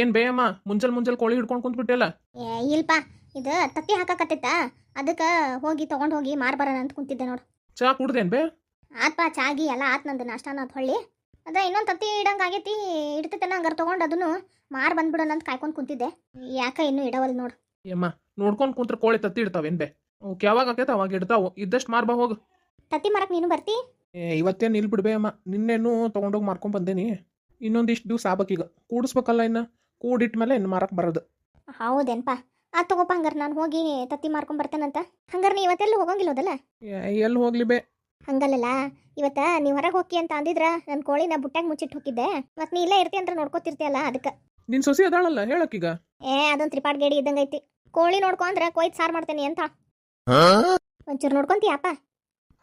ಏನ್ ಬೇಯಮ್ಮ ಮುಂಜಲ್ ಕೋಳಿ ಹಿಡ್ಕೊಂಡು ಕುಂತ್ಬಿಟ್ಟಿಲ್ಲ. ಇಲ್ಪ ಇದು ತತ್ತಿ ಹಾಕಕತ್ತಿತ್ತ ಅದಕ್ಕೆ ಹೋಗಿ ತಗೊಂಡು ಹೋಗಿ ಮಾರ್ ಬರೋಣ ಅಂತ ಕುಂತಿದ್ದೆ ನೋಡು. ಚಾ ಕುಡ್ದೇನ್ ಬೇ? ಆತ್ಪ ಚಾಗಿ ಎಲ್ಲ ಆತ್ ನಂದು ನಾಷ್ಟಾನ ಅದು ಹೊಳ್ಳಿ ಅದ ಇನ್ನೊಂದು ತತ್ತಿ ಇಡಂಗೆ ಆಗೈತಿ. ಇಡ್ತೈತನ ಹಂಗಾರೆ ತೊಗೊಂಡು ಅದನ್ನು ಮಾರ್ ಬಂದ್ಬಿಡೋಣ ಅಂತ ಕಾಯ್ಕೊಂಡು ಕುಂತಿದ್ದೆ. ಯಾಕ ಇನ್ನೂ ಇಡವಲ್ ನೋಡು. ಏಮ್ಮ ನೋಡ್ಕೊಂಡು ಕುಂತ್ರ ಕೋಳಿ ತತ್ತಿ ಇಡ್ತಾವೇನ್ ಬೇ? ಅವಕ್ಕೆ ಯಾವಾಗ ಆಕೈತ ಅವಾಗ ಇಡ್ತಾವು. ಇದ್ದಷ್ಟು ಮಾರ್ ಬಾ ಹೋಗು. ತತ್ತಿ ಮಾರಕ್ ನೀನು ಬರ್ತಿ? ಇವತ್ತೇನು ಇಲ್ಲಿ ಬಿಡ್ಬೇ ಅಮ್ಮ, ನಿನ್ನೇನು ತೊಗೊಂಡೋಗಿ ಮಾರ್ಕೊಂಡ್ ಬಂದೇನಿ. ಇನ್ನೊಂದಿಷ್ಟು ದಿವ್ಸ ಆಗ್ಬೇಕೀಗ, ಕೂಡಿಸ್ಬೇಕಲ್ಲ ಇನ್ನು. ಕೂಡಿಟ್ಮೇಲೆ ಇನ್ನು ಮಾರಕ್ಕೆ ಬರೋದು. ಹೌದೇನ್ಪ ಆತ್ ತಗೋಪ. ಹಂಗಾರೆ ನಾನು ಹೋಗಿ ತತ್ತಿ ಮಾರ್ಕೊಂಡ್ ಬರ್ತೇನಂತ. ಹಂಗಾರೆ ನೀ ಇವತ್ತೆಲ್ಲ ಹೋಗಂಗಿಲ್ಲೋದಲ್ಲ? ಎಲ್ಲಿ ಹೋಗ್ಲಿ ಬೇ? ಹಂಗಲ್ಲಲ್ಲ, ಇವತ್ತ ನೀವು ಹೊರಗೆ ಹೋಗಿ ಅಂತ ಅಂದಿದ್ರ ನನ್ನ ಕೋಳಿನ ಬುಟ್ಟಾಗ ಮುಚ್ಚಿಟ್ಟು ಹೋಗಿದ್ದೆ. ಮತ್ತೆ ನೀ ಇಲ್ಲೇ ಇರ್ತಿ ಅಂತ ನೋಡ್ಕೋತಿರ್ತಿಯಲ್ಲ ಅದಕ್ಕೆ. ನಿನ್ ಸೊಸಿ ಅದಾಳಲ್ಲ ಹೇಳಕ್ಕೀಗ. ಅದೊಂದು ತ್ರಿಪಾಟ್ ಗೇಡಿ ಇದ್ದಂಗೆ ಐತಿ. ಕೋಳಿ ನೋಡ್ಕೊಂಡ್ರೆ ಕೊಯ್ದು ಸಾರು ಮಾಡ್ತೇನೆ ಅಂತ. ಒಂಚೂರು ನೋಡ್ಕೊಂತೀಯಪ್ಪ?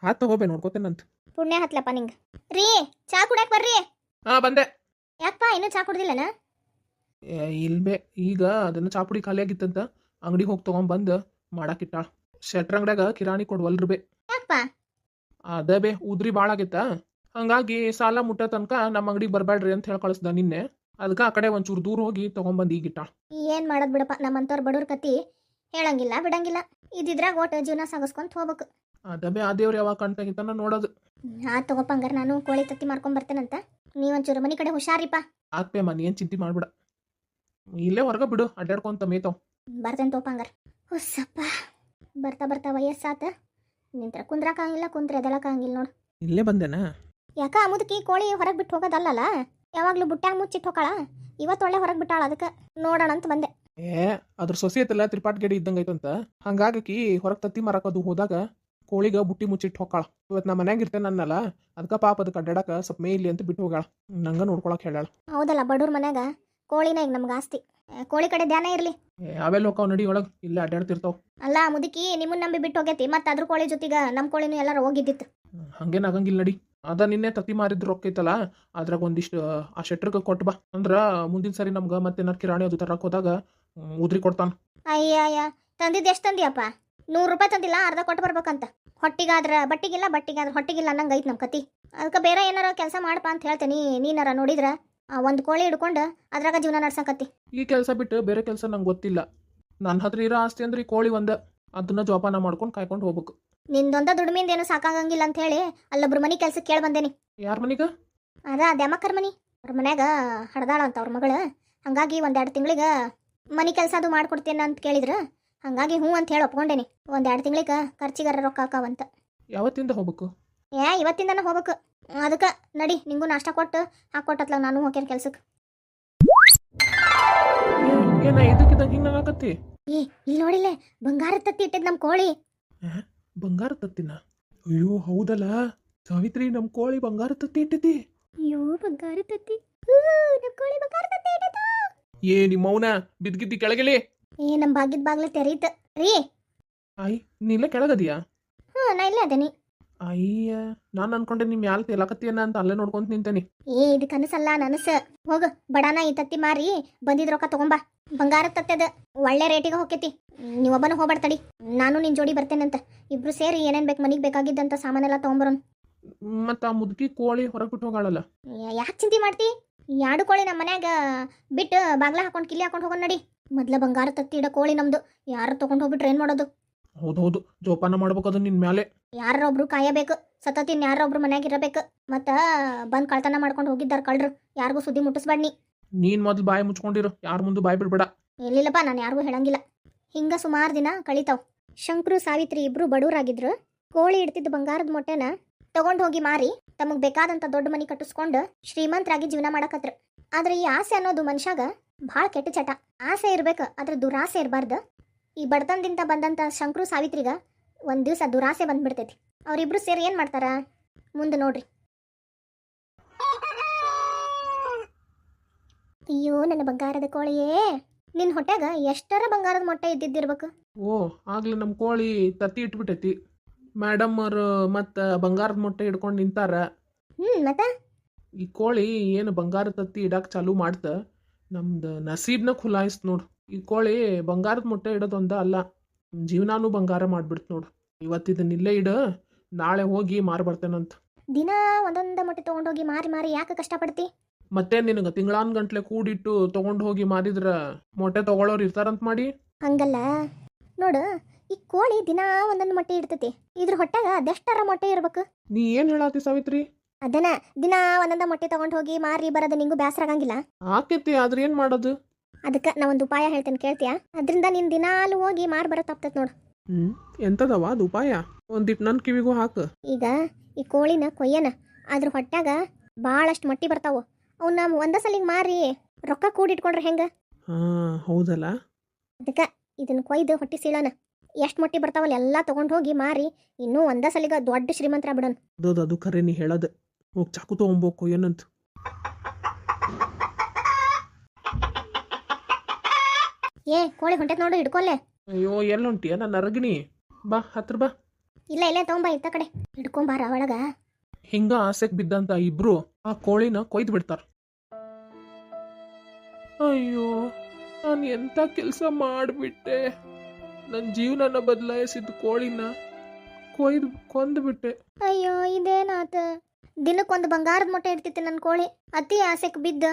ಹಾತ್ ತಗೋಬೇ, ನೋಡ್ಕೋತೇನಂತ. ಪುಣ್ಯ ಹತ್ಲಪ್ಪ ನಿಂಗೆ. ರೀ ಚಾ ಕುಡ್ಯಾಕ್ ಬರ್ರಿ. ಹಾ ಬಂದೆ. ಯಾಕಪ್ಪ ಇನ್ನೂ ಚಾ ಕುಡ್ದಿಲ್ಲನ? ಇಲ್ಬೇ, ಈಗ ಅದನ್ನ ಚಾಪುಡಿ ಖಾಲಿ ಆಗಿತ್ತಂತ ಅಂಗಡಿಗೆ ಹೋಗಿ ತೊಗೊಂಬಂದು ಮಾಡಾಕಿಟ್ಟಾಳ. ಶೆಟ್ರ ಅಂಗಡ್ಯಾಗ ಕಿರಾಣಿ ಕೊಡ್ವಲ್ರಿ ಬೇ. ಯಾಕಪ್ಪ? ಅದ ಬೇ, ಉದ್ರಿ ಭಾಳ ಆಗೈತ. ಹಂಗಾಗಿ ಸಾಲ ಮುಟ್ಟ ತನಕ ನಮ್ಮ ಅಂಗಡಿಗೆ ಬರಬೇಡ್ರಿ ಅಂತ ಹೇಳಿ ಕಳಿಸ್ದ ನಿನ್ನೆ. ಅದಕ್ಕೆ ಆ ಕಡೆ ಒಂಚೂರು ದೂರ ಹೋಗಿ ತೊಗೊಂಬಂದು ಈಗಿಟ್ಟಾಳ. ಏನು ಮಾಡೋದು ಬಿಡಪ್ಪ, ನಮ್ಮಂಥವ್ರು ಬಡವ್ರ ಕತಿ ಹೇಳಂಗಿಲ್ಲ ಬಿಡಂಗಿಲ್ಲ. ಇದ್ದಿದ್ರಾಗ ಒಟ್ಟು ಜೀವನ ಸಾಗಿಸ್ಕೊಂತ ಹೋಗ್ಬೇಕು. ಅದ ಬೇ, ಆ ದೇವ್ರು ಯಾವಾಗ ಕಾಣ್ತಾಗಿತ್ತಾನ ನೋಡೋದು. ತಗೋಪ್ಪ. ಹಂಗಾರೆ ನಾನು ಕೋಳಿ ತತ್ತಿ ಮಾರ್ಕೊಂಡ್ ಬರ್ತೇನಂತ. ನೀವೊಂಚೂರು ಮನೆ ಕಡೆ ಹುಷಾರಿಪ್ಪ. ಆತ್ಪೇ ಮನಿ ಏನು ಚಿಂತೆ ಮಾಡ್ಬಿಡ. ಇಲ್ಲೇ ಹೊರಗೆ ಬಿಡು, ಅಡ್ಡಾಡ್ಕೊಂತ ಮೇತಾವ್. ಬರ್ತೇನೆ ತೋಪ. ಹಂಗಾರೆ ಹುಸ್ಸಪ್ಪ, ಬರ್ತಾ ಬರ್ತಾ ವಯಸ್ಸಾತ. ನಿಂತ್ರ ಕುಂದ್ರಕ್ಕಾಗಿಲ್ಲ, ಕುಂತ್ರ ಎದಳಕ್ಕಾಗಿಲ್ಲ ನೋಡು. ಇಲ್ಲೇ ಬಂದೇನಾ? ಯಾಕ ಮುದುಕಿ ಕೋಳಿ ಹೊರಗೆ ಬಿಟ್ಟು ಹೋಗೋದಲ್ಲಲ್ಲ, ಯಾವಾಗ್ಲೂ ಬುಟ್ಟ್ಯಾಗ ಮುಚ್ಚಿಟ್ಟು ಹೋಗಾಳ. ಇವತ್ತು ಒಳ್ಳೆ ಹೊರಗೆ ಬಿಟ್ಟಾಳ, ಅದಕ್ಕೆ ನೋಡೋಣ ಅಂತ ಬಂದೆ. ಅದ್ರ ಸೊಸೆ ಐತಲ್ಲ ತ್ರಿಪಾಟ್ ಗೇಡಿ ಇದ್ದಂಗೆ ಐತಂತ. ಹಂಗಾಗಿ ಹೊರಗೆ ತತ್ತಿ ಮಾರಕದು ಹೋದಾಗ ಕೋಳಿಗ ಬುಟ್ಟಿ ಮುಚ್ಚಿಟ್ಟು ಹೋಗಾಳ. ಇವತ್ತು ನಾ ಮನ್ಯಾಗ ಇರ್ತೇನೆ ಅನ್ನಲ್ಲ, ಅದಕ್ಕೆ ಪಾಪ ಅದಕ್ಕೆ ಅಡ್ಡಾಡಕ ಸ್ವಲ್ಪ ಮೇಯ್ಲಿ ಅಂತ ಬಿಟ್ಟು ಹೋಗಾಳ. ನಂಗೆ ನೋಡ್ಕೊಳಕ್ ಹೇಳಾಳ. ಹೌದಲ್ಲ, ಬಡವ್ರ ಮನ್ಯಾಗ ಕೋಳಿನ ಈಗ ನಮ್ಗೆ ಆಸ್ತಿ. ಕೋಳಿ ಕಡೆ ಧ್ಯಾನ ಇರಲಿ. ಅವೆಲ್ಲ ಹೋಗಾವ್ ನಡಿ ಒಳಗೆ, ಇಲ್ಲ ಅಡ್ಡಾಡ್ತಿರ್ತಾವ. ಅಲ್ಲ ಮುದುಕಿ ನಿಮ್ಮನ್ನ ನಂಬಿ ಬಿಟ್ಟು ಹೋಗೈತಿ, ಮತ್ತೆ ಅದ್ರ ಕೋಳಿ ಜೊತೆಗ ನಮ್ಮ ಕೋಳಿನೂ ಎಲ್ಲರೂ ಹೋಗಿದ್ದಿತ್ತು. ಹಂಗೇನು ಆಗಂಗಿಲ್ಲ ನಡಿ. ಅದ ನಿನ್ನೆ ತತ್ತಿ ಮಾರಿದ್ರು ರೊಕ್ಕ ಐತಲ್ಲ, ಅದ್ರಾಗ ಒಂದಿಷ್ಟು ಆ ಶೆಟ್ರಿಗೆ ಕೊಟ್ಟು ಬಾ. ಅಂದ್ರ ಮುಂದಿನ ಸರಿ ನಮ್ಗೆ ಮತ್ತೆ ಏನಾರು ಕಿರಾಣಿ ಅದು ತರಕ್ ಹೋದಾಗ ಉದ್ರಿ ಕೊಡ್ತಾನ. ಅಯ್ಯ ತಂದಿದ್ದು ಎಷ್ಟು ತಂದಿಯಪ್ಪ? 100 ರೂಪಾಯಿ ತಂದಿಲ್ಲ, ಅರ್ಧ ಕೊಟ್ಟು ಬರ್ಬೇಕಂತ. ಹೊಟ್ಟಿಗಾದ್ರ ಬಟ್ಟಿಗಿಲ್ಲ, ಬಟ್ಟಿಗಾದ್ರ ಹೊಟ್ಟಿಗಿಲ್ಲ ಅನ್ನಂಗೆ ಐತೆ ನಮ್ಮ ಕತಿ. ಅದಕ್ಕೆ ಬೇರೆ ಏನಾರ ಕೆಲಸ ಮಾಡಪ್ಪ ಅಂತ ಹೇಳ್ತೇನೆ. ನೀನಾರ ನೋಡಿದ್ರ ಒಂದು ಕೋಳಿ ಹಿಡ್ಕೊಂಡು ಅದ್ರಾಗ ಜೀವನ ನಡ್ಸಕತ್ತಿ. ಈ ಕೆಲಸ ಬಿಟ್ಟು ಬೇರೆ ಕೆಲಸ ನಂಗೆ ಗೊತ್ತಿಲ್ಲ. ನನ್ನ ಹತ್ರ ಇರೋ ಆಸ್ತಿ ಅಂದ್ರೆ ಈ ಕೋಳಿ ಒಂದ, ಅದನ್ನ ಜೋಪಾನ ಮಾಡ್ಕೊಂಡು ಕಾಯ್ಕೊಂಡು ಹೋಗ್ಬೇಕು. ನಿಂದೊಂದ ದುಡಿಮಿಂದ ಏನು ಸಾಕಾಗಂಗಿಲ್ಲ ಅಂತ ಹೇಳಿ ಅಲ್ಲೊಬ್ರು ಮನೆ ಕೆಲ್ಸಕ್ಕೆ ಕೇಳಿ ಬಂದೇನಿ. ಯಾರ ಮನಿಗ? ಅದ ದ್ಯಾಮಕ್ಕರ್ ಮನಿ. ಅವ್ರ ಮನ್ಯಾಗ ಹಡ್ದಾಳ ಅಂತ ಅವ್ರ ಮಗಳು. ಹಂಗಾಗಿ 1-2 ತಿಂಗಳಿಗೆ ಮನೆ ಕೆಲಸ ಅದು ಮಾಡ್ಕೊಡ್ತೇನೆ ಅಂತ ಕೇಳಿದ್ರು. ಹಂಗಾಗಿ ಹ್ಞೂ ಅಂತ ಹೇಳಿ ಒಪ್ಕೊಂಡೇನಿ. 1-2 ತಿಂಗಳಿಗೆ ಖರ್ಚಿಗಾರ ರೊಕ್ಕ ಹಾಕಾವಂತ. ಯಾವತ್ತಿಂದ ಹೋಗ್ಬೇಕು? ಇವತ್ತಿಂದನ ಹೋಗ್ಬೇಕು. ಅದಕ್ಕೆ ನಡಿ, ನಿಂಗೂ ನಾಷ್ಟ ಕೊಟ್ಟು ಹಾಕೊಟ್ಟತ್ಲ ನಾನು ಹೋಗ್ಯಾನ ಕೆಲ್ಸಕ್ಕೆ. ಏನ ಇದಕ್ಕಿದ್ದಂಗೆ ಹಿಂಗೆ ಆಗತ್ತಿ? ಇಲ್ಲಿ ನೋಡಿಲ್ಲೇ ಬಂಗಾರ ತತ್ತಿ ಇಟ್ಟಿದ್ ನಮ್ಮ ಕೋಳಿ. ಬಂಗಾರ ತತ್ತಿನ? ಅಯ್ಯೋ ಹೌದಲ್ಲ ಸಾವಿತ್ರಿ, ನಮ್ಮ ಕೋಳಿ ಬಂಗಾರ ತತ್ತಿ ಇಟ್ಟಿತಿ. ಅಯ್ಯೋ ಬಂಗಾರ ತತ್ತಿ, ನಮ್ಮ ಕೋಳಿ ಬಂಗಾರ ತತ್ತಿ ಇಟ್ಟಿತ. ನಿಮ್ಮ ಮೌನ ಬಿದ್ಗಿದ್ದಿ ಕೆಳಗಿಳಿ. ನಮ್ಮ ಬಾಗಿದ ಬಾಗ್ಲ ತೆರೀತ ರೀ. ಆಯ್ ನೀ ಇಲ್ಲೇ ಕೆಳಗದಿಯಾ? ನಾ ಇಲ್ಲೇ ಅದೇನಿ. ಅಯ್ಯ, ನಾನು ಅನ್ಕೊಂಡೆ ನಿಮ್ ಯಾಲ್ ತೇಲಾಕತ್ತಿಯನ್ನ ಅಂತ ಅಲ್ಲೇ ನೋಡ್ಕೊಂತ ನಿಂತೇನಿ. ಇದು ಕನಸಲ್ಲ, ನನಸ. ಹೋಗ ಬಡಾನ ಈ ತತ್ತಿ ಮಾರಿ ಬಂದಿದ್ ರೊಕ್ಕ ತಗೊಂಬಾ. ಬಂಗಾರ ತತ್ತದ ಒಳ್ಳೆ ರೇಟಿಗೆ ಹೋಗ್ತೈತಿ. ನೀವೊಬ್ಬನ ಹೋಗ್ಬಾರ್ದಡಿ, ನಾನು ನಿನ್ ಜೋಡಿ ಬರ್ತೇನಂತ. ಇಬ್ರು ಸೇರಿ ಏನೇನ್ ಬೇಕು ಮನಿಗೆ ಬೇಕಾಗಿದ್ದಂತ ಸಾಮಾನೆಲ್ಲ ತಗೊಂಬರೋನ್. ಮತ್ತ ಆ ಮುದುಕಿ ಕೋಳಿ ಹೊರಗೆ ಬಿಟ್ಟು ಹೋಗಾಳಲ್ಲ? ಯಾಕೆ ಚಿಂತೆ ಮಾಡ್ತಿ? 2 ಕೋಳಿ ನಮ್ಮ ಮನ್ಯಾಗ ಬಿಟ್ಟು ಬಾಗ್ಲ ಹಾಕೊಂಡು ಕಿಲ್ಲಿ ಹಾಕೊಂಡು ಹೋಗೋಣ ನಡಿ. ಮೊದ್ಲ ಬಂಗಾರ ತತ್ತಿ ಇಡೋ ಕೋಳಿ ನಮ್ದು. ಯಾರು ತಗೊಂಡು ಹೋಗ್ಬಿಟ್ರೆ ಏನ್ ಮಾಡೋದು? ಹೌದೌದು, ಜೋಪಾನ ಮಾಡ್ಬೇಕು ಅದು ನಿನ್ ಮ್ಯಾಲೆ. ಯಾರೊಬ್ರು ಕಾಯಬೇಕು, ಸತತಿನ್ ಯಾರೊಬ್ರು ಮನ್ಯಾಗ ಇರಬೇಕು. ಮತ್ತ ಬಂದ್ ಕಳ್ತನ ಮಾಡ್ಕೊಂಡು ಹೋಗಿದ್ದಾರ ಕಳ್ರು. ಯಾರಿಗೂ ಸುದ್ದಿ ಮುಟ್ಟಿಸ್ಬೇಡ್ನಿ. ನೀನ್ ಮೊದ್ಲು ಬಾಯಿ ಮುಚ್ಕೊಂಡಿರು, ಯಾರ ಮುಂದೆ ಬಾಯಿ ಬಿಡ್ಬೇಡ. ಇಲ್ಲಿಲ್ಲಪ್ಪ, ನಾನು ಯಾರಿಗೂ ಹೇಳಂಗಿಲ್ಲ. ಹಿಂಗ ಸುಮಾರು ದಿನ ಕಳಿತಾವ್. ಶಂಕ್ರು ಸಾವಿತ್ರಿ ಇಬ್ರು ಬಡವರಾಗಿದ್ರು. ಕೋಳಿ ಇಡ್ತಿದ್ದ ಬಂಗಾರದ ಮೊಟ್ಟೆನ ತಗೊಂಡು ಹೋಗಿ ಮಾರಿ ತಮಗ್ ಬೇಕಾದಂತ ದೊಡ್ಡ ಮನಿ ಕಟ್ಟಿಸ್ಕೊಂಡು ಶ್ರೀಮಂತರಾಗಿ ಜೀವನ ಮಾಡಕತ್ರ. ಆದ್ರೆ ಈ ಆಸೆ ಅನ್ನೋದು ಮನುಷ್ಯಾಗ ಭಾಳ ಕೆಟ್ಟ ಚಟ. ಆಸೆ ಇರ್ಬೇಕು, ಆದ್ರೆ ದುರಾಸೆ ಇರಬಾರ್ದು. ಈ ಬಡತನದಿಂದ ಬಂದಂತ ಶಂಕ್ರು ಸಾವಿತ್ರಿಗ ಒಂದ್ ದಿವ್ಸ ದುರಾಸೆ ಬಂದ್ಬಿಡ್ತೈತಿ. ಅವ್ರಿಬ್ರು ಸೇರಿ ಏನ್ ಮಾಡ್ತಾರ ಮುಂದೆ ನೋಡ್ರಿ. ಅಯ್ಯೋ ನನ್ನ ಬಂಗಾರದ ಕೋಳಿಯೇ, ನಿನ್ ಹೊಟ್ಯಾಗ ಎಷ್ಟರ ಬಂಗಾರದ ಮೊಟ್ಟೆ ಇದ್ದಿದ್ದಿರ್ಬೇಕು. ಓ, ಆಗ್ಲಿ ನಮ್ಮ ಕೋಳಿ ತತ್ತಿ ಇಟ್ಬಿಟ್ಟೈತಿ. ಮೇಡಮ್ ಅವರು ಮತ್ತ ಬಂಗಾರದ ಮೊಟ್ಟೆ ಹಿಡ್ಕೊಂಡು ನಿಂತಾರ. ಮತ್ತೆ ಈ ಕೋಳಿ ಏನು ಬಂಗಾರ ತತ್ತಿ ಇಡಾಕ್ ಚಾಲು ಮಾಡ್ತ, ನಮ್ದು ನಸೀಬ್ನ ಖುಲಾಯಿಸ್ತು ನೋಡು. ಈ ಕೋಳಿ ಬಂಗಾರದ ಮೊಟ್ಟೆ ಇಡೋದೊಂದ ಅಲ್ಲ, ಜೀವನಾನು ಬಂಗಾರ ಮಾಡ್ಬಿಡ್ತು ನೋಡು. ಇವತ್ತಿದನ್ನ ಇಲ್ಲೇ ಇಡ, ನಾಳೆ ಹೋಗಿ ಮಾರಿ ಬರ್ತೇನಂತ. ದಿನ ಒಂದೊಂದ ಮೊಟ್ಟೆ ತಗೊಂಡೋಗಿ ಮಾರಿ ಮಾರಿ ಯಾಕೆ ಕಷ್ಟಪಡ್ತಿ? ಮತ್ತೆ ನಿನಗೆ ತಿಂಗಳಾನ್ ಗಂಟ್ಲೆ ಕೂಡಿಟ್ಟು ತಗೊಂಡು ಹೋಗಿ ಮಾರಿದ್ರ ಮೊಟ್ಟೆ ತಗೊಳ್ಳೋರು ಇರ್ತಾರಂತ ಮಾಡಿ. ಹಂಗಲ್ಲ ನೋಡು, ಈ ಕೋಳಿ ದಿನಾ ಒಂದೊಂದು ಮೊಟ್ಟೆ ಇಡ್ತೈತಿ. ಇದ್ರ ಹೊಟ್ಟಾಗ ಅದೆಷ್ಟರ ಮೊಟ್ಟೆ ಇರ್ಬೇಕು? ನೀ ಏನ್ ಹೇಳಾತಿ ಸಾವಿತ್ರಿ? ಅದನ್ನ ದಿನಾ ಒಂದೊಂದ ಮೊಟ್ಟೆ ತಗೊಂಡು ಹೋಗಿ ಮಾರಿ ಬರೋದು ನಿಂಗೂ ಬೇಸರ ಆಗಂಗಿಲ್ಲ? ಆಕೇತಿ, ಆದ್ರೆ ಏನ್ ಮಾಡೋದು? ಅದಕ್ಕೆ ನಾ ಒಂದು ಉಪಾಯ ಹೇಳ್ತೇನೆ, ಕೇಳ್ತೀಯಾ? ಅದರಿಂದ ನಿನ್ ದಿನಾಲು ಹೋಗಿ ಮಾರಿ ಬರತ್ತಾಗ್ತೈತೆ ನೋಡು. ಎಂತದವ ಅದು ಉಪಾಯ? ಒಂದಿಟ್ಟು ನನ್ನ ಕಿವಿಗೂ ಹಾಕು. ಈಗ ಈ ಕೋಳಿನ ಕೊಯ್ಯನ, ಅದ್ರ ಹೊಟ್ಟಾಗ ಭಾಳಷ್ಟು ಮೊಟ್ಟಿ ಬರ್ತಾವು. ಅವನ್ನ ಒಂದ ಸಲಿಗೆ ಮಾರಿ ರೊಕ್ಕ ಕೂಡಿಟ್ಕೊಂಡ್ರೆ ಹೆಂಗ? ಹಾ ಹೌದಲ್ಲ. ಅದಕ್ಕೆ ಇದನ್ನ ಕೊಯ್ದು ಹೊಟ್ಟಿ ಸೀಳನ, ಎಷ್ಟು ಮೊಟ್ಟಿ ಬರ್ತಾವಲ್ಲ ಎಲ್ಲ ತಗೊಂಡು ಹೋಗಿ ಮಾರಿ ಇನ್ನೂ ಒಂದ ಸಲಿಗ ದೊಡ್ಡ ಶ್ರೀಮಂತರ ಬಿಡೋಣ. ಅದು ಖರೆ ನೀ ಹೇಳದ. ಹೋಗಿ ಚಾಕು ತಗೊಂಬೋಕು ಏನಂತ. ಏ ಕೋಳಿ ಹೊಂಟೈತ್ ನೋಡು, ಹಿಡ್ಕೊಲ್ಲೆ. ಅಯ್ಯೋ ಎಲ್ಲುಂಟಿಯ ನನ್ನ ಅರಗಿಣಿ? ಬಾ ಹತ್ರ ಬಾ. ಇಲ್ಲ ಇಲ್ಲೇ ತಗೊಂಬ, ಇತ್ತ ಕಡೆ ಹಿಡ್ಕೊಂಬಾರ ಒಳಗ. ಹಿಂಗ ಆಸೆಕ್ ಬಿದ್ದಂತ ಇಬ್ರು ಆ ಕೋಳಿನ ಕೊಯ್ದು ಬಿಡ್ತಾರ. ಅಯ್ಯೋ ನಾನು ಎಂತ ಕೆಲಸ ಮಾಡಿಬಿಟ್ಟೆ. ನನ್ನ ಜೀವನನ ಬದಲಾಯಿಸಿದ ಕೋಳಿನ ಕೊಂದು ಬಿಟ್ಟೆ. ಅಯ್ಯೋ ಇದೇನಾತ? ದಿನಕ್ಕೊಂದು ಬಂಗಾರದ ಮೊಟ್ಟೆ ಇಡ್ತಿತ್ತು ನನ್ನ ಕೋಳಿ. ಅತಿ ಆಸೆಕ್ ಬಿದ್ದ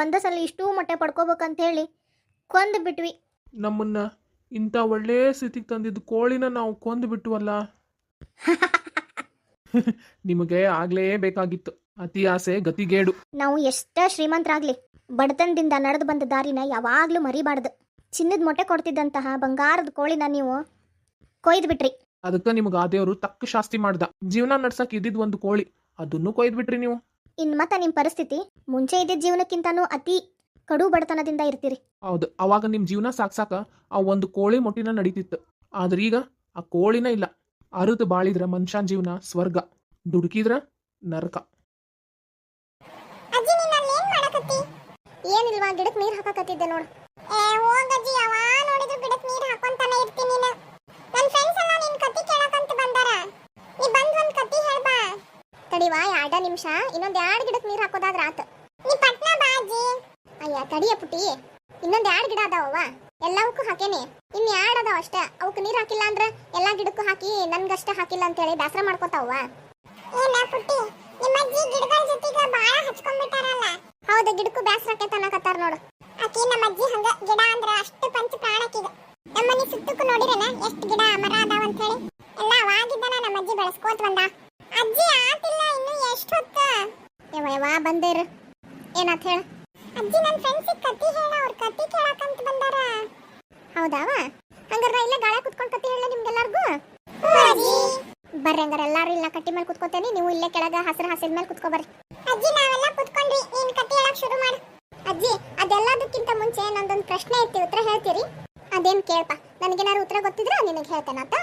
ಒಂದ ಸಲ ಇಷ್ಟೂ ಮೊಟ್ಟೆ ಪಡ್ಕೋಬೇಕಂತ ಹೇಳಿ ಕೊಂದು ಬಿಟ್ವಿ. ನಮ್ಮನ್ನ ಇಂಥ ಒಳ್ಳೆ ಸ್ಥಿತಿಗೆ ತಂದಿದ್ದು ಕೋಳಿನ ನಾವು ಕೊಂದು ಬಿಟ್ಟುವಲ್ಲ. ನಿಮಗೆ ಆಗ್ಲೇ ಬೇಕಾಗಿತ್ತು. ಅತಿ ಆಸೆ ಗತಿಗೇಡು. ನಾವು ಎಷ್ಟ ಶ್ರೀಮಂತರಾಗ್ಲಿ ಬಡತನದಿಂದ ನಡೆದು ಬಂದ ದಾರಿನ ಯಾವಾಗ್ಲೂ ಮರಿಬಾರ್ದು. ಚಿನ್ನದ ಮೊಟ್ಟೆ ಕೊಡ್ತಿದ್ದಂತಹ ಬಂಗಾರದ ಕೋಳಿನ ನೀವು ಕೊಯ್ದು ಬಿಟ್ರಿ. ಅದಕ್ಕೆ ನಿಮ್ಗೆ ಆ ದೇವರು ತಕ್ಕ ಶಾಸ್ತಿ ಮಾಡ್ದ. ಜೀವನ ನಡ್ಸಕ್ ಇದ್ದಿದ್ ಒಂದು ಕೋಳಿ, ಅದನ್ನು ಕೊಯ್ದು ಬಿಟ್ರಿ ನೀವು. ಇನ್ ಮತ್ತ ನಿಮ್ ಪರಿಸ್ಥಿತಿ ಮುಂಚೆ ಇದ್ದಿದ್ದ ಜೀವನಕ್ಕಿಂತಾನು ಅತಿ ಕಡು ಬಡತನದಿಂದ ಇರ್ತೀರಿ. ಹೌದು, ಅವಾಗ ನಿಮ್ ಜೀವನ ಸಾಕ್ಸಾಕ ಆ ಒಂದು ಕೋಳಿ ಮೊಟ್ಟಿನ ನಡೀತಿತ್ತು. ಆದ್ರೆ ಈಗ ಆ ಕೋಳಿನ ಇಲ್ಲ. ಅರುದು ಬಾಳಿದ್ರ ಮನುಷ್ಯನ ಜೀವನ ಸ್ವರ್ಗ, ದುಡುಕಿದ್ರ ನರಕ. ಏನಿಲ್ವಾ, ಗಿಡಕ್ಕೆ ನೀರ್ ಹಾಕಕತ್ತಿದ್ದೆ ನೋಡು. ಹೋಗಜ್ಜಿ, ಯಾವಾಗ ನೋಡಿದ್ರು ಗಿಡಕ್ಕೆ ನೀರ್ ಹಾಕೊಂತಾನೆ ಇರ್ತೀನಿ ನೀನು. ನನ್ನ ಫ್ರೆಂಡ್ಸ್ ಎಲ್ಲ ನಿನ್ ಕತ್ತಿ ಕೇಳಕಂತ ಬಂದಾರ. ನೀ ಬಂದ್ ಒಂದ್ ಕತ್ತಿ ಹೇಳ್ಬಾ. ತಡಿವಾ 2 ನಿಮಿಷ, ಇನ್ನೊಂದ್ 2 ಗಿಡಕ್ಕೆ ನೀರ್ ಹಾಕೋದಾದ್ರ ಆತ. ನೀ ಪಟ್ನಾ ಬಾ ಅಜ್ಜಿ. ಅಯ್ಯ ತಡಿಯ ಪುಟ್ಟಿ, ಇನ್ನೊಂದ್ 2 ಗಿಡ ಅದಾವ, ಎಲ್ಲವಕ್ಕೂ ಹಾಕೇನಿ. ಇನ್ 2 ಅದಾವ ಅಷ್ಟ. ಅವಕ್ಕೆ ನೀರ್ ಹಾಕಿಲ್ಲ ಅಂದ್ರ ಎಲ್ಲಾ ಗಿಡಕ್ಕೂ ಹಾಕಿ ನನ್ಗಷ್ಟ ಹಾಕಿಲ್ಲ ಅಂತ ಹೇಳಿ ಬೇಸರ ಮಾಡ್ಕೋತಾವ. ಏನ ಪುಟ್ಟಿ, ನಿಮ್ಮ ಅಜ್ಜಿ ಗಿಡಗಳ ಜೊತೆಗೆ ಬಾಳ ಹಚ್ಕೊಂಡ್ಬಿಟ್ಟಾರಲ್ಲ? ಹೌದು, ಗಿಡಕ್ಕೂ ಬೇಸರ ಆಕೈತ ಅನ್ನಕತ್ತಾರ ನೋಡು. ಆಕಿ ನಮ್ಮ ಅಜ್ಜಿ ಹಂಗ ಗಿಡ ಅಂದ್ರ ಅಷ್ಟು ಪಂಚ ಪ್ರಾಣಕ್ಕಿಗ. ನಮ್ಮನಿ ಸುತ್ತಕ್ಕೂ ನೋಡಿರೇನ ಎಷ್ಟು ಗಿಡ ಮರ ಅದಾವ ಅಂತ ಹೇಳಿ. ಎಲ್ಲ ಅವಾಗಿದ್ದನ ನಮ್ಮ ಅಜ್ಜಿ ಬೆಳೆಸ್ಕೋತ ಬಂದ. ಅಜ್ಜಿ ಆತಿಲ್ಲ ಇನ್ನು ಎಷ್ಟು ಹೊತ್ತ? ಯವ್ವ ಬಂದೇರು. ಏನಾತ ಹೇಳ? ಅಜ್ಜಿ ನನ್ನ ಫ್ರೆಂಡ್ಸ್ ಕತ್ತಿ ಹೇಳ, ಅವ್ರ ಕತ್ತಿ ಕೇಳಕಂತ ಬಂದಾರ. ಹೌದಾವ? ಹಂಗಾರ ಇಲ್ಲೇ ಗಾಳ ಕುತ್ಕೊಂಡು ಕತ್ತಿ ಹೇಳ ನಿಮ್ಗೆಲ್ಲರಿಗೂ. ಬರ್ರಿ ಹಂಗಾರ ಎಲ್ಲಾರು ಇಲ್ಲ ಕಟ್ಟಿ ಮೇಲೆ ಕುತ್ಕೋತೇನಿ, ನೀವು ಇಲ್ಲೇ ಕೆಳಗ ಹಸಿರ ಹಸಿದ ಮೇಲೆ ಕುತ್ಕೋ ಬರ್ರಿ. ಅಜ್ಜಿ ನಾವೆಲ್ಲ ಕುತ್ಕೊಂಡ್ರಿ, ನೀನ್ ಕತ್ತಿ ಹೇಳಕ್ ಶುರು ಮಾಡು. ಅಜ್ಜಿ ಅದೆಲ್ಲದಕ್ಕಿಂತ ಮುಂಚೆ ನಂದೊಂದು ಪ್ರಶ್ನೆ ಐತಿ, ಉತ್ತರ ಹೇಳ್ತೀರಿ? ಅದೇನ್ ಕೇಳ್ಪ, ನನಗೇನಾರು ಉತ್ತರ ಗೊತ್ತಿದ್ರ ನಿನಗೆ ಹೇಳ್ತೇನಾತ.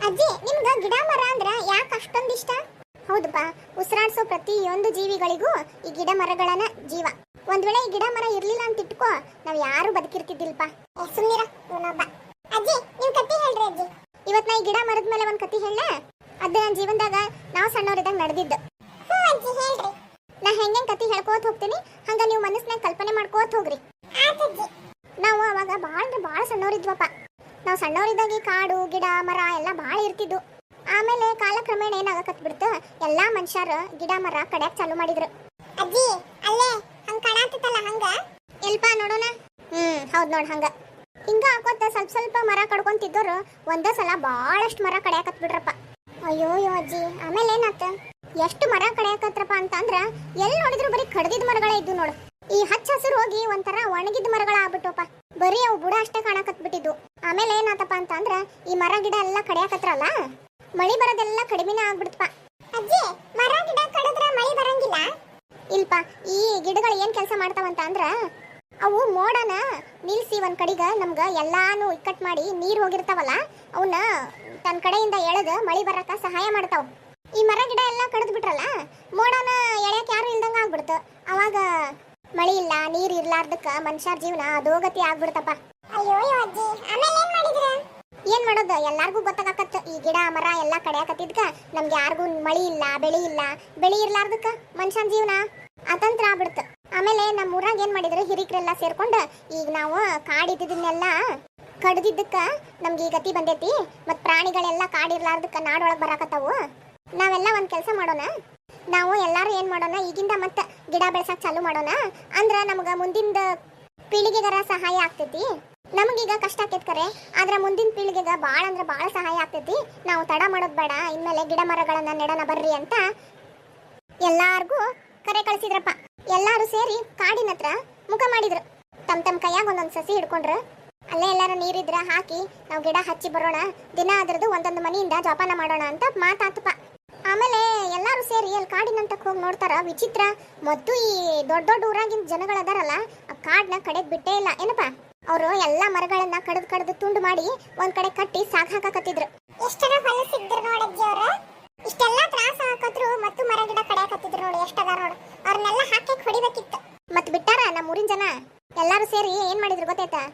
ಅಜ್ಜಿ ನಿಮ್ಗ ಗಿಡ ಮರ ಅಂದ್ರ ಯಾಕೆ ಅಷ್ಟೊಂದು ಇಷ್ಟ? ಹೌದಪ್ಪ, ಉಸಿರಾಡ್ಸೋ ಪ್ರತಿಯೊಂದು ಜೀವಿಗಳಿಗೂ ಈ ಗಿಡ ಮರಗಳನ್ನ ಜೀವ. ಒಂದ್ ವೇಳೆ ಈ ಗಿಡ ಮರ ಇರ್ಲಿಲ್ಲ ಅಂತ ಇಟ್ಕೋ, ನಾವ್ ಯಾರು ಬದುಕಿರ್ತಿದ್ದಿಲ್ಪ. ಸುಮ್ನಿರ ಇವನೊಬ್ಬ. ಅಜ್ಜಿ ನೀವ್ ಕತ್ತಿ ಹೇಳ್ರಿ ಅಜ್ಜಿ. ಇವತ್ ನಾ ಈ ಗಿಡ ಮರದ ಮೇಲೆ ಒಂದ್ ಕತ್ತಿ ಹೇಳ. ಅದ ನನ್ನ ಜೀವನದಾಗ ನಾವು ಸಣ್ಣವರಿದ್ದಾಗ ನಡೆದಿದ್ದು. ಅಜ್ಜಿ ಹೇಳ್ರಿ. ನಾ ಹೆಂಗ್ ಕತ್ತಿ ಹೇಳ್ಕೋತ ಹೋಗ್ತೀನಿ, ಹಂಗ ನೀವು ಮನಸ್ಸಿನಾಗ ಕಲ್ಪನೆ ಮಾಡ್ಕೋತ ಹೋಗ್ರಿ. ನಾವು ಅವಾಗ ಭಾಳ ಸಣ್ಣವರಿದ್ವಪ್ಪ. ನಾವು ಸಣ್ಣವರಿದ್ದಾಗ ಈ ಕಾಡು ಗಿಡ ಮರ ಎಲ್ಲ ಭಾಳ ಇರ್ತಿದ್ವು. ಆಮೇಲೆ ಕಾಲಕ್ರಮೇಣ ಏನಾಗಕತ್ ಬಿಡ್ತು, ಎಲ್ಲಾ ಮನುಷ್ಯರ ಗಿಡ ಮರ ಕಡ್ಯಾಕ್ ಚಾಲು ಮಾಡಿದ್ರು. ಅಜ್ಜಿ ಅಲ್ಲೇ ಹಂಗ ಕಾಣಾತಿತ್ತಲ್ಲ ಹಂಗ ಎಲ್ಪ ನೋಡೋಣ. ಹೌದ್ ನೋಡ್ ಹಂಗ ಹಿಂಗ ಹಾಕೋತ ಸ್ವಲ್ಪ ಸ್ವಲ್ಪ ಮರ ಕಡ್ಕೊಂತಿದ್ದೋರು ಒಂದೇ ಸಲ ಭಾಳಷ್ಟು ಮರ ಕಡ್ಯಾಕತ್ ಬಿಡ್ರಪ್ಪ. ಅಯ್ಯೋ ಅಜ್ಜಿ ಆಮೇಲೆ ಏನಾತ? ಎಷ್ಟು ಮರ ಕಡ್ಯಾಕತ್ರಪ್ಪ ಅಂತಂದ್ರ ಎಲ್ಲಿ ನೋಡಿದ್ರು ಬರೀ ಕಡ್ದಿದ್ ಮರಗಳೇ ಇದ್ದು ನೋಡು. ಈ ಹಚ್ಚ ಹಸಿರು ಹೋಗಿ ಒಂಥರ ಒಣಗಿದ ಮರಗಳ ಆಗ್ಬಿಟ್ಟವಪ್ಪ. ಬರೀ ಅವು ಬುಡ ಅಷ್ಟೇ ಕಾಣಕತ್ ಬಿಟ್ಟಿದ್ದು. ಆಮೇಲೆ ಏನಾತಪ್ಪ ಅಂತಂದ್ರ ಈ ಮರ ಗಿಡ ಎಲ್ಲ ಕಡ್ಯಾಕತ್ರಲ್ಲ, ಮಳಿ ಬರೋದೆಲ್ಲ ಕಡಿಮೆನೇ ಆಗ್ಬಿಡ್ತಪ್ಪ. ಅಜ್ಜಿ ಮರ ಗಿಡ ಕಡಿದ್ರ ಮಳಿ ಬರಂಗಿಲ್ಲ? ಇಲ್ಪ, ಈ ಗಿಡಗಳು ಏನ್ ಕೆಲಸ ಮಾಡ್ತಾವಂತ ಅಂದ್ರ ಅವು ಮೋಡನ ನಿಲ್ಸಿ ಒಂದ್ ಕಡೆಗ ನಮ್ಗ ಎಲ್ಲಾನು ಇಕ್ಕಟ್ ಮಾಡಿ ನೀರ್ ಹೋಗಿರ್ತಾವಲ್ಲ, ಅವನ್ನ ತನ್ನ ಕಡೆಯಿಂದ ಎಳೆದು ಮಳಿ ಬರಕ ಸಹಾಯ ಮಾಡ್ತಾವ. ಈ ಮರ ಗಿಡ ಎಲ್ಲ ಕಡಿದ್ ಬಿಟ್ರಲ್ಲ, ಮೋಡನ ಎಳೆಯಕ್ ಯಾರು ಇಲ್ದಂಗ ಆಗ್ಬಿಡ್ತು. ಅವಾಗ ಮಳಿ ಇಲ್ಲ, ನೀರ್ ಇರ್ಲಾರ್ದಕ್ಕ ಮನುಷ್ಯರ ಜೀವನ ಅಧೋಗತಿ ಆಗ್ಬಿಡ್ತಪ್ಪ. ಅಯ್ಯೋ ಅಜ್ಜಿ ಆಮೇಲೆ ಏನ್ ಮಾಡಿದ್ರ? ಏನ್ ಮಾಡೋದು, ಎಲ್ಲಾರ್ಗೂ ಗೊತ್ತಾಗಕತ್ತ ಈ ಗಿಡ ಮರ ಎಲ್ಲ ಕಡಿಯಾಕತ್ತಿದ್ಕ ನಮ್ಗೆ ಯಾರಿಗೂ ಮಳಿ ಇಲ್ಲ, ಬೆಳಿ ಇರ್ಲಾರ್ದಕ್ಕ ಮನುಷ್ಯನ ಜೀವನ ಅತಂತ್ರ ಆಗ್ಬಿಡ್ತು. ಆಮೇಲೆ ನಮ್ಮ ಊರಾಗ ಏನ್ ಮಾಡಿದ್ರು, ಹಿರಿಕರೆಲ್ಲ ಸೇರ್ಕೊಂಡು ಈಗ ನಾವು ಕಾಡಿದ್ದನ್ನೆಲ್ಲ ಕಡ್ದಿದ್ದಕ್ಕ ನಮ್ಗೆ ಈ ಗತಿ ಬಂದೈತಿ. ಮತ್ ಪ್ರಾಣಿಗಳೆಲ್ಲ ಕಾಡಿರ್ಲಾರ್ದಕ್ಕ ನಾಡೊಳಗ್ ಬರಾಕತ್ತಾವು. ನಾವೆಲ್ಲ ಒಂದ್ ಕೆಲಸ ಮಾಡೋಣ, ನಾವು ಎಲ್ಲಾರು ಏನ್ ಮಾಡೋಣ ಈಗಿಂದ ಮತ್ತೆ ಗಿಡ ಬೆಳೆಸಕ್ ಚಾಲು ಮಾಡೋಣ ಅಂದ್ರ ನಮಗ ಮುಂದಿನ ಪೀಳಿಗೆಗರ ಸಹಾಯ ಆಗ್ತೈತಿ. ನಮಗೀಗ ಕಷ್ಟ ಆಕೈತಿ ಕರೆ, ಆದ್ರೆ ಮುಂದಿನ ಪೀಳಿಗೆಗ ಬಾಳ ಅಂದ್ರ ಬಾಳ ಸಹಾಯ ಆಗ್ತೈತಿ. ನಾವು ತಡ ಮಾಡೋದ್ ಬೇಡ, ಇನ್ಮೇಲೆ ಗಿಡ ಮರಗಳನ್ನ ನೆಡೋಣ ಬರ್ರಿ ಅಂತ ಎಲ್ಲಾರ್ಗೂ ಕರೆ ಕಳಿಸಿದ್ರಪ್ಪ. ಎಲ್ಲಾರು ಸೇರಿ ಕಾಡಿನ ಹತ್ರ ಮುಖ ಮಾಡಿದ್ರು. ತಮ್ಮ ಕೈಯಾಗ ಒಂದೊಂದ್ ಸಸಿ ಹಿಡ್ಕೊಂಡ್ರು. ಅಲ್ಲೇ ಎಲ್ಲಾರ ನೀರಿದ್ರ ಹಾಕಿ ನಾವು ಗಿಡ ಹಚ್ಚಿ ಬರೋಣ, ದಿನ ಅದ್ರದ್ದು ಒಂದೊಂದು ಮನೆಯಿಂದ ಜೋಪಾನ ಮಾಡೋಣ ಅಂತ ಮಾತಾತಪ್ಪ. ಆಮೇಲೆ ಎಲ್ಲಾರು ಸೇರಿ ಅಲ್ಲಿ ಕಾಡಿನಂತಕ್ ಹೋಗಿ ನೋಡ್ತಾರ. ವಿಚಿತ್ರ, ಮತ್ತು ಈ ದೊಡ್ಡ ದೊಡ್ಡ ಊರಾಗಿನ ಜನಗಳದಾರಲ್ಲ, ಆ ಕಾಡ್ನ ಕಡೆಗ್ ಬಿಟ್ಟೇ ಇಲ್ಲ ಏನಪ್ಪ. ಅವರು ಎಲ್ಲಾ ಮರಗಳನ್ನ ಕಡ್ದು ತುಂಡು ಮಾಡಿ ಒಂದ್ ಕಡೆ ಕಟ್ಟಿ ಸಾಕ್ ಹಾಕಕತ್ತಿದ್ರು. ಎಷ್ಟರ ಹೊಲಸಿದ್ರು ನೋಡಜ್ಜಿ ಅವ್ರ, ಇಷ್ಟೆಲ್ಲಾ ತ್ರಾಸ ಹಾಕತ್ರು ಮತ್ತು ಮರ ಗಿಡ ಕಡಿಯಾಕತ್ತಿದ್ರು ನೋಡಿ. ಎಷ್ಟದಾರ ನೋಡು, ಅವ್ರನ್ನೆಲ್ಲ ಹಾಕಿ ಹೊಡಿಬೇಕಿತ್ತು. ಮತ್ ಬಿಟ್ಟಾರ ನಮ್ಮ ಊರಿನ ಜನ ಎಲ್ಲಾರು ಸೇರಿ ಏನ್ ಮಾಡಿದ್ರು ಗೊತ್ತಾಯ್ತಾ?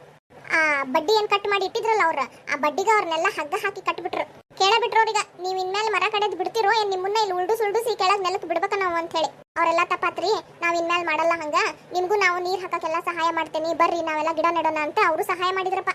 ಆ ಬಡ್ಡಿ ಏನ್ ಕಟ್ ಮಾಡಿ ಇಟ್ಟಿದ್ರಲ್ಲ ಅವ್ರ, ಆ ಬಡ್ಡಿಗ ಅವ್ರನ್ನೆಲ್ಲ ಹಗ್ಗ ಹಾಕಿ ಕಟ್ಬಿಟ್ರು. ಕೇಳಬಿಟ್ರು ಅವ್ರೀಗ, ನೀವ್ ಇನ್ಮೇಲೆ ಮರ ಕಡೆದ್ ಬಿಡ್ತಿರೋ ಏನ್ ನಿಮ್ಮನ್ನ ಇಲ್ಲಿ ಉಲ್ಡುಸಿ ಕೆಳಗ್ ನೆಲಕ್ ಬಿಡ್ಬೇಕ ನಾವು ಅಂತ ಹೇಳಿ. ಅವರೆಲ್ಲ ತಪ್ಪಾತ್ರಿ, ನಾವ್ ಇನ್ಮೇಲೆ ಮಾಡಲ್ಲ ಹಂಗ, ನಿಮ್ಗೂ ನಾವು ನೀರ್ ಹಾಕಕ್ಕೆಲ್ಲ ಸಹಾಯ ಮಾಡ್ತೇನಿ ಬರ್ರಿ ನಾವೆಲ್ಲ ಗಿಡ ನೆಡೋಣ ಅಂತ ಅವರು ಸಹಾಯ ಮಾಡಿದ್ರಪ್ಪ.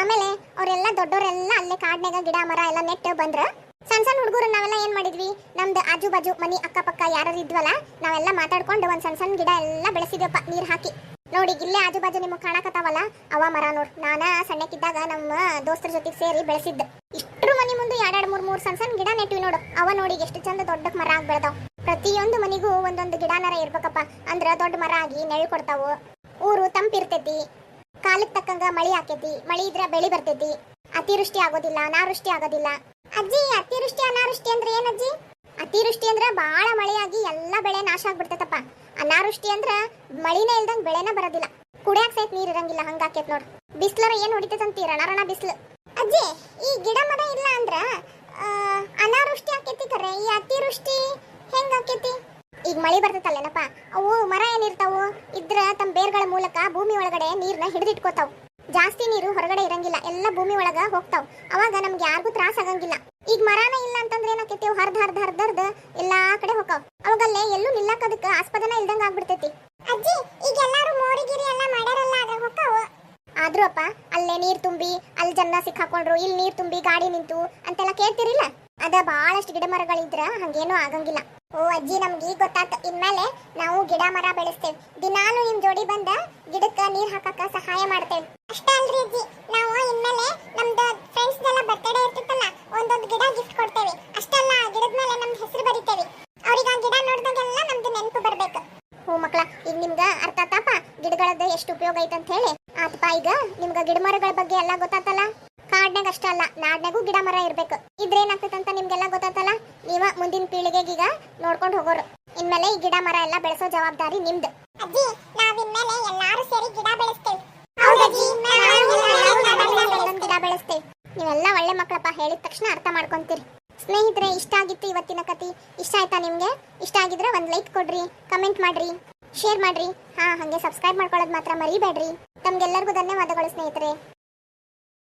ಆಮೇಲೆ ಅವರೆಲ್ಲ ದೊಡ್ಡವರೆಲ್ಲ ಅಲ್ಲೇ ಕಾಡ್ನಾಗ ಗಿಡ ಮರ ಎಲ್ಲ ನೆಟ್ಟು ಬಂದ್ರ. ಸಣ್ಣ ಸಣ್ಣ ಹುಡುಗರು ನಾವೆಲ್ಲ ಏನ್ ಮಾಡಿದ್ವಿ, ನಮ್ದು ಆಜು ಬಾಜು ಮನಿ ಅಕ್ಕಪಕ್ಕ ಯಾರು ಇದ್ವಲ್ಲ ನಾವೆಲ್ಲ ಮಾತಾಡ್ಕೊಂಡು ಒಂದ್ ಸಣ್ಣ ಗಿಡ ಎಲ್ಲ ಬೆಳೆಸಿದ್ವಪ್ಪ ನೀರ್ ಹಾಕಿ. ನೋಡಿ ಇಲ್ಲೇ ಆಜು ಬಾಜು ನಿಮ್ಗೆ ಕಾಣಕತ್ತಾವಲ್ಲ ಅವ ಮರ ನೋಡ್, ನಾನ ಸಣ್ಣಕ್ಕಿದ್ದಾಗ ನಮ್ಮ ದೋಸ್ತರ ಜೊತೆಗೆ ಸೇರಿ ಬೆಳೆಸಿದ್ದ. ಇಷ್ಟ್ರ ಮನಿ ಮುಂದೆ ಎರಡೆರಡು ಮೂರ್ ಸಣ್ಣ ಗಿಡ ನೆಟ್ವಿ ನೋಡು. ಅವ ನೋಡಿ ಎಷ್ಟು ಚಂದ ದೊಡ್ಡ ಮರ ಆಗಿ ಬೆಳೆದಾವ್. ಪ್ರತಿಯೊಂದು ಮನಿಗೂ ಒಂದೊಂದು ಗಿಡನರ ಇರ್ಬೇಕಪ್ಪ, ಅಂದ್ರ ದೊಡ್ಡ ಮರ ಆಗಿ ನೆರಳು ಕೊಡ್ತಾವು. ಊರು ತಂಪಿರ್ತೈತಿ, ಕಾಲಕ್ಕೆ ತಕ್ಕಂಗ ಮಳಿ ಆಕೈತಿ, ಮಳಿ ಇದ್ರ ಬೆಳಿ ಬರ್ತೈತಿ, ಅತಿವೃಷ್ಟಿ ಆಗೋದಿಲ್ಲ, ಅನಾವೃಷ್ಟಿ ಆಗೋದಿಲ್ಲ. ಅಜ್ಜಿ ಅತಿವೃಷ್ಟಿ ಅನಾವೃಷ್ಟಿ ಅಂದ್ರೆ ಏನಜ್ಜಿ? ಅತಿವೃಷ್ಟಿ ಅಂದ್ರ ಬಾಳ ಮಳೆಯಾಗಿ ಎಲ್ಲಾ ಬೆಳೆ ನಾಶ ಆಗ್ಬಿಡ್ತೈತಪ್ಪ. ಅನಾವೃಷ್ಟಿ ಅಂದ್ರ ಮಳಿನೇ ಇಲ್ದಂಗ್ ಬೆಳೆನ ಬರೋದಿಲ್ಲ, ಕುಡಿಯಾಕ ಸಹಿತ ನೀರ್ ಇರಂಗಿಲ್ಲ, ಹಂಗಾಕೇತ್ ನೋಡ್. ಬಿಸ್ಲರ ಏನ್ ಹೊಡಿತೈತಂತಿ, ರಣ ಬಿಸ್ಲು. ಅಜ್ಜಿ ಈ ಗಿಡ ಮರ ಇಲ್ಲ ಅಂದ್ರ ಅನಾವೃಷ್ಟಿ ಆಕೇತಿ ಕರೆ, ಈ ಅತಿವೃಷ್ಟಿ ಹೆಂಗ ಆಕೇತಿ? ಈಗ ಮಳಿ ಬರ್ತೈತಲ್ಲೇನಪ್ಪ, ಅವು ಮರ ಏನಿರ್ತಾವು ಇದ್ರ ತಮ್ಮ ಬೇರ್ಗಳ ಮೂಲಕ ಭೂಮಿ ಒಳಗಡೆ ನೀರ್ನ ಹಿಡಿದಿಟ್ಕೋತಾವ್. ಜಾಸ್ತಿ ನೀರು ಹೊರಗಡೆ ಇರಂಗಿಲ್ಲ, ಎಲ್ಲ ಭೂಮಿ ಒಳಗ ಹೋಗ್ತಾವ್. ಅವಾಗ ನಮ್ಗೆ ಯಾರಿಗೂ ತ್ರಾಸ ಆಗಂಗಿಲ್ಲ. ಈಗ ಮರಾನ ಇಲ್ಲ ಅಂತಂದ್ರೆ ಏನಾಕೈತಿ, ಹರ್ದ ಎಲ್ಲಾ ಕಡೆ ಹೋಗ್ತಾವ್. ಅವಾಗಲ್ಲೇ ಎಲ್ಲೂ ನಿಲ್ಲಕ್ಕದಕ್ಕ ಆಸ್ಪದನ ಇಲ್ದಂಗ ಆಗ್ಬಿಡ್ತೈತಿ. ಅಜ್ಜಿ ಈಗ ಎಲ್ಲಾರು ಮೋರಿಗಿರಿ ಎಲ್ಲ ಮಾಡ್ಯಾರಲ್ಲ ಅದ ಹೋಗ್ತಾವ. ಆದ್ರೂ ಅಪ್ಪ ಅಲ್ಲೇ ನೀರ್ ತುಂಬಿ ಅಲ್ಲಿ ಜನ ಸಿಕ್ಕಾಕೊಂಡ್ರು, ಇಲ್ಲಿ ನೀರ್ ತುಂಬಿ ಗಾಡಿ ನಿಂತು ಅಂತೆಲ್ಲ ಕೇಳ್ತಿರಿಲ್ಲ. ಅದ ಬಹಳಷ್ಟು ಗಿಡ ಮರಗಳಿದ್ರ ಹಂಗೇನೂ ಆಗಂಗಿಲ್ಲ. ಓ ಅಜ್ಜಿ ನಮ್ಗೆ ಈಗ ಗೊತ್ತಾತ, ಇನ್ಮೇಲೆ ನಾವು ಗಿಡ ಮರ ಬೆಳೆಸ್ತೇವೆ. ದಿನಾಲು ನಿಮ್ ಜೋಡಿ ಬಂದ ಗಿಡಕ್ಕ ನೀರ್ ಹಾಕಕ್ಕ ಸಹಾಯ ಮಾಡ್ತೇವೆ. ಅಷ್ಟೇ ಅಲ್ರಿ ಅಜ್ಜಿ, ನಾವು ಇನ್ಮೇಲೆ ನಮ್ದು ಫ್ರೆಂಡ್ಸ್ ಎಲ್ಲ ಬರ್ತಡೇ ಇರ್ತಿತ್ತಲ್ಲ ಒಂದೊಂದು ಗಿಡ ಗಿಫ್ಟ್ ಕೊಡ್ತೇವೆ. ಅಷ್ಟೆಲ್ಲ ಗಿಡದ ಮೇಲೆ ನಮ್ ಹೆಸರು ಬರಿತೇವೆ. ಅವ್ರಿಗೆ ಆ ಗಿಡ ನೋಡಿದಾಗೆಲ್ಲ ನಮ್ದು ನೆನಪು ಬರ್ಬೇಕು. ಹ್ಞೂ ಮಕ್ಳ, ಈಗ ನಿಮ್ಗ ಅರ್ಥ ಆತಪ್ಪ ಗಿಡಗಳದ್ದು ಎಷ್ಟು ಉಪಯೋಗ ಐತೆ ಅಂತ ಹೇಳಿ. ಆತಪ್ಪ ಈಗ ನಿಮ್ಗ ಗಿಡ ಮರಗಳ ಬಗ್ಗೆ ಎಲ್ಲ ಗೊತ್ತಾತಲ್ಲ. ಕಾಡ್ನಾಗ ಅಷ್ಟ ಅಲ್ಲ, ನಾಡ್ನಾಗೂ ಗಿಡ ಮರ ಇರ್ಬೇಕು. ಇದ್ರೇನಾಗ್ತೈತೆ ಅಂತ ನಿಮ್ಗೆಲ್ಲ ಗೊತ್ತಾತಲ್ಲ. ನೀವ ಮುಂದಿನ ಪೀಳಿಗೆಗೀಗ ನೋಡ್ಕೊಂಡು ಹೋಗೋರು. ಇನ್ಮೇಲೆ ಈ ಗಿಡ ಮರ ಎಲ್ಲ ಬೆಳೆಸೋ ಜವಾಬ್ದಾರಿ ನಿಮ್ದು. ಅಜ್ಜಿ ನಾವ್ ಇನ್ಮೇಲೆ ಎಲ್ಲಾರು ಸೇರಿ ಗಿಡ ಬೆಳೆಸ್ತೇವೆ. ಗಿಡ ಬೆಳೆಸ್ತೇವೆ. ನೀವೆಲ್ಲ ಒಳ್ಳೆ ಮಕ್ಕಳಪ್ಪ, ಹೇಳಿದ ತಕ್ಷಣ ಅರ್ಥ ಮಾಡ್ಕೊಂತೀರಿ. ಸ್ನೇಹಿತರೆ, ಇಷ್ಟ ಆಗಿತ್ತು ಇವತ್ತಿನ ಕತೆ. ಇಷ್ಟ ಆಯ್ತಾ ನಿಮ್ಗೆ? ಇಷ್ಟ ಆಗಿದ್ರೆ ಒಂದ್ ಲೈಕ್ ಕೊಡ್ರಿ, ಕಮೆಂಟ್ ಮಾಡ್ರಿ, ಶೇರ್ ಮಾಡ್ರಿ. ಹಂಗೆ ಸಬ್ಸ್ಕ್ರೈಬ್ ಮಾಡ್ಕೊಳ್ಳೋದು ಮಾತ್ರ ಮರಿಬೇಡ್ರಿ. ತಮ್ಗೆಲ್ಲರಿಗೂ ಧನ್ಯವಾದಗಳು ಸ್ನೇಹಿತರೆ.